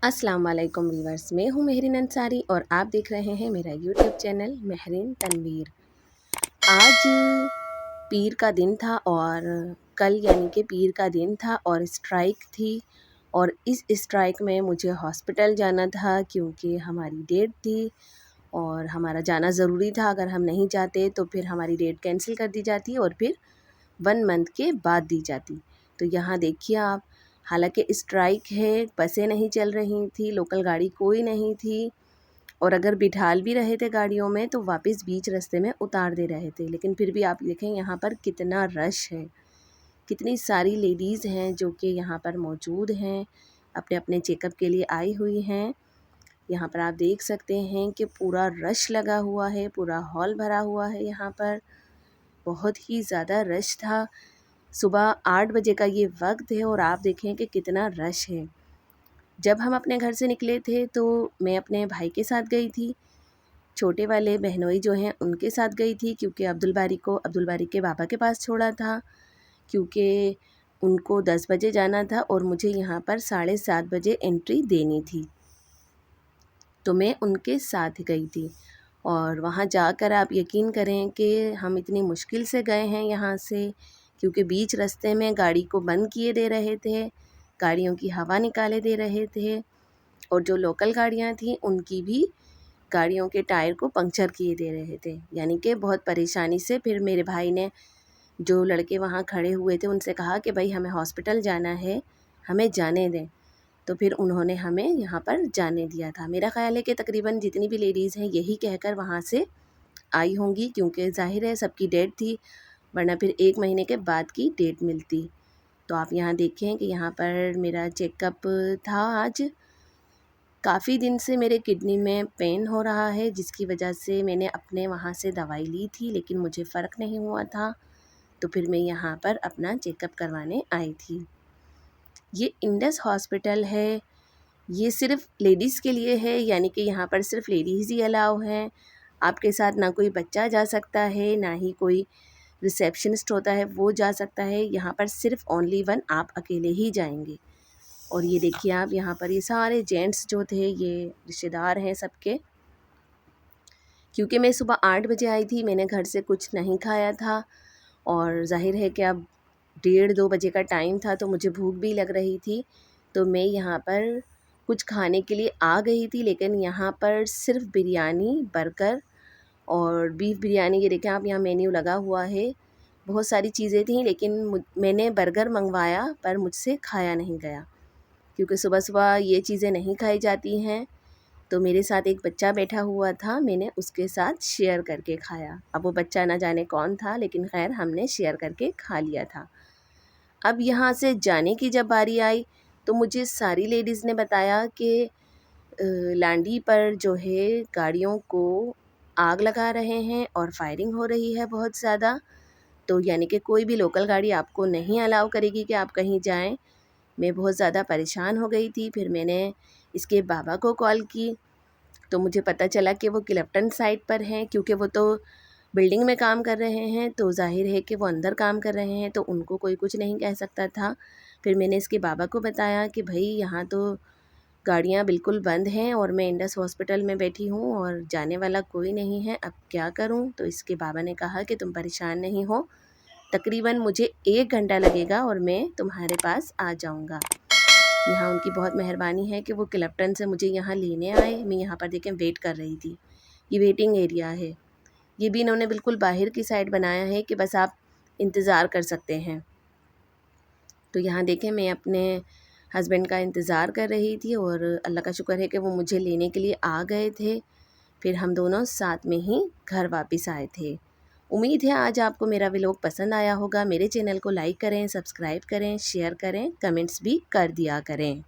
अस्सलाम वालेकुम वीवर्स, मैं हूँ मेहरीन अंसारी और आप देख रहे हैं मेरा यूट्यूब चैनल मेहरीन तनवीर। आज पीर का दिन था और कल यानी कि पीर का दिन था और स्ट्राइक थी और इस स्ट्राइक में मुझे हॉस्पिटल जाना था क्योंकि हमारी डेट थी और हमारा जाना ज़रूरी था। अगर हम नहीं जाते तो फिर हमारी डेट कैंसिल कर दी जाती और फिर 1 मंथ के बाद दी जाती। तो यहाँ देखिए आप, हालांकि स्ट्राइक है, बसें नहीं चल रही थी, लोकल गाड़ी कोई नहीं थी और अगर बिठाल भी रहे थे गाड़ियों में तो वापस बीच रास्ते में उतार दे रहे थे। लेकिन फिर भी आप देखें यहाँ पर कितना रश है, कितनी सारी लेडीज़ हैं जो कि यहाँ पर मौजूद हैं, अपने अपने चेकअप के लिए आई हुई हैं। यहाँ पर आप देख सकते हैं कि पूरा रश लगा हुआ है, पूरा हॉल भरा हुआ है। यहाँ पर बहुत ही ज़्यादा रश था। सुबह 8 बजे का ये वक्त है और आप देखें कि कितना रश है। जब हम अपने घर से निकले थे तो मैं अपने भाई के साथ गई थी, छोटे वाले बहनोई जो हैं उनके साथ गई थी क्योंकि अब्दुल बारी को अब्दुल बारी के पापा के पास छोड़ा था, क्योंकि उनको 10 बजे जाना था और मुझे यहाँ पर 7:30 बजे एंट्री देनी थी। तो मैं उनके साथ गई थी और वहाँ जाकर आप यकीन करें कि हम इतनी मुश्किल से गए हैं यहाँ से, क्योंकि बीच रास्ते में गाड़ी को बंद किए दे रहे थे, गाड़ियों की हवा निकाले दे रहे थे और जो लोकल गाड़ियाँ थीं उनकी भी गाड़ियों के टायर को पंक्चर किए दे रहे थे। यानी कि बहुत परेशानी से फिर मेरे भाई ने, जो लड़के वहाँ खड़े हुए थे, उनसे कहा कि भाई हमें हॉस्पिटल जाना है, हमें जाने दें। तो फिर उन्होंने हमें यहाँ पर जाने दिया था। मेरा ख़्याल है कि तकरीबन जितनी भी लेडीज़ हैं यही कहकर वहाँ से आई होंगी, क्योंकि ज़ाहिर है सबकी डेट थी, वरना फिर 1 महीने के बाद की डेट मिलती। तो आप यहाँ देखें कि यहाँ पर मेरा चेकअप था आज। काफ़ी दिन से मेरे किडनी में पेन हो रहा है, जिसकी वजह से मैंने अपने वहाँ से दवाई ली थी लेकिन मुझे फ़र्क नहीं हुआ था। तो फिर मैं यहाँ पर अपना चेकअप करवाने आई थी। ये इंडस हॉस्पिटल है, ये सिर्फ़ लेडीज़ के लिए है, यानी कि यहाँ पर सिर्फ़ लेडीज़ ही अलाउ हैं। आपके साथ ना कोई बच्चा जा सकता है, ना ही कोई रिसेप्शनिस्ट होता है वो जा सकता है। यहाँ पर सिर्फ़ ओनली वन आप अकेले ही जाएंगे। और ये देखिए आप, यहाँ पर ये सारे जेंट्स जो थे ये रिश्तेदार हैं सबके। क्योंकि मैं सुबह 8 बजे आई थी, मैंने घर से कुछ नहीं खाया था और ज़ाहिर है कि अब 1:30-2 बजे का टाइम था तो मुझे भूख भी लग रही थी। तो मैं यहाँ पर कुछ खाने के लिए आ गई थी, लेकिन यहाँ पर सिर्फ़ बिरयानी, बर्गर और बीफ बिरयानी, ये देखें आप, यहाँ मेन्यू लगा हुआ है। बहुत सारी चीज़ें थीं लेकिन मैंने बर्गर मंगवाया पर मुझसे खाया नहीं गया, क्योंकि सुबह-सुबह ये चीज़ें नहीं खाई जाती हैं। तो मेरे साथ एक बच्चा बैठा हुआ था, मैंने उसके साथ शेयर करके खाया। अब वो बच्चा ना जाने कौन था, लेकिन ख़ैर हमने शेयर करके खा लिया था। अब यहाँ से जाने की जब बारी आई तो मुझे सारी लेडीज़ ने बताया कि लांडी पर जो है गाड़ियों को आग लगा रहे हैं और फायरिंग हो रही है बहुत ज़्यादा। तो यानी कि कोई भी लोकल गाड़ी आपको नहीं अलाउ करेगी कि आप कहीं जाएं। मैं बहुत ज़्यादा परेशान हो गई थी। फिर मैंने इसके बाबा को कॉल की तो मुझे पता चला कि वो क्लिफ्टन साइट पर हैं, क्योंकि वो तो बिल्डिंग में काम कर रहे हैं, तो ज़ाहिर है कि वो अंदर काम कर रहे हैं तो उनको कोई कुछ नहीं कह सकता था। फिर मैंने इसके बाबा को बताया कि भाई यहाँ तो गाड़ियाँ बिल्कुल बंद हैं और मैं इंडस हॉस्पिटल में बैठी हूँ और जाने वाला कोई नहीं है, अब क्या करूँ? तो इसके बाबा ने कहा कि तुम परेशान नहीं हो, तकरीबन मुझे 1 घंटा लगेगा और मैं तुम्हारे पास आ जाऊँगा। यहाँ उनकी बहुत मेहरबानी है कि वो क्लिफ्टन से मुझे यहाँ लेने आए। मैं यहाँ पर देखें वेट कर रही थी, ये वेटिंग एरिया है। ये भी इन्होंने बिल्कुल बाहर की साइड बनाया है कि बस आप इंतज़ार कर सकते हैं। तो यहाँ देखें मैं अपने हस्बैंड का इंतज़ार कर रही थी और अल्लाह का शुक्र है कि वो मुझे लेने के लिए आ गए थे। फिर हम दोनों साथ में ही घर वापस आए थे। उम्मीद है आज आपको मेरा व्लॉग पसंद आया होगा। मेरे चैनल को लाइक करें, सब्सक्राइब करें, शेयर करें, कमेंट्स भी कर दिया करें।